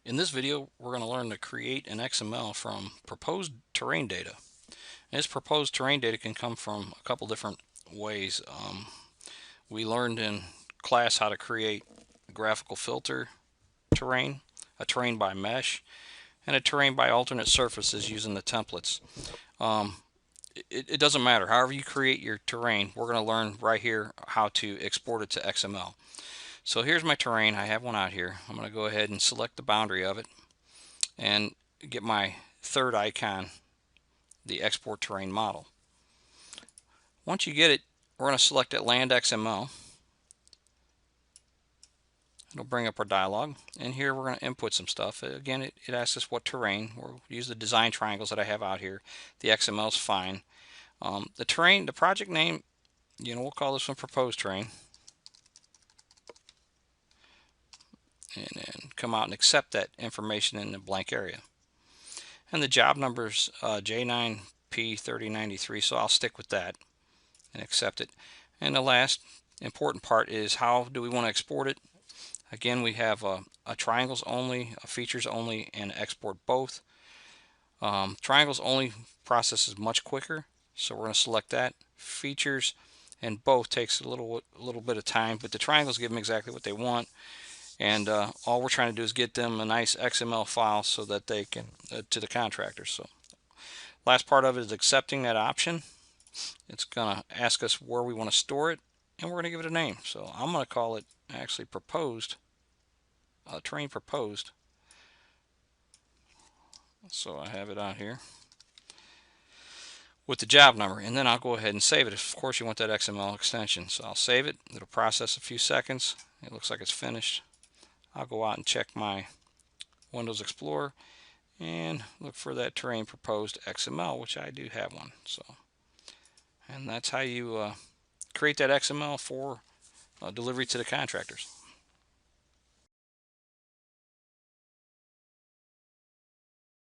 In this video, we're going to learn to create an XML from proposed terrain data. And this proposed terrain data can come from a couple different ways. We learned in class how to create a graphical filter terrain, a terrain by mesh, and a terrain by alternate surfaces using the templates. It doesn't matter. However you create your terrain, we're going to learn right here how to export it to XML. So here's my terrain. I have one out here. I'm going to go ahead and select the boundary of it and get my third icon, the export terrain model. Once you get it, we're going to select that LandXML. It'll bring up our dialog, and here we're going to input some stuff. Again, it asks us what terrain. We'll use the design triangles that I have out here. The XML is fine. The terrain, the project name, we'll call this one proposed terrain, and then come out and accept that information in the blank area. And the job number is J9P3093, so I'll stick with that and accept it. And the last important part is how do we want to export it. Again, we have a triangles only, a features only, and export both. Triangles only process is much quicker, so we're going to select that. Features and both takes a little bit of time, but the triangles give them exactly what they want, and all we're trying to do is get them a nice XML file so that they can to the contractors. So last part of it is accepting that option. It's going to ask us where we want to store it, and we're going to give it a name. So I'm going to call it actually proposed, terrain proposed. So I have it out here with the job number, and then I'll go ahead and save it. Of course, you want that XML extension, so I'll save it. It'll process a few seconds. It looks like it's finished. I'll go out and check my Windows Explorer and look for that terrain proposed XML, which I do have one. So, and that's how you create that XML for delivery to the contractors.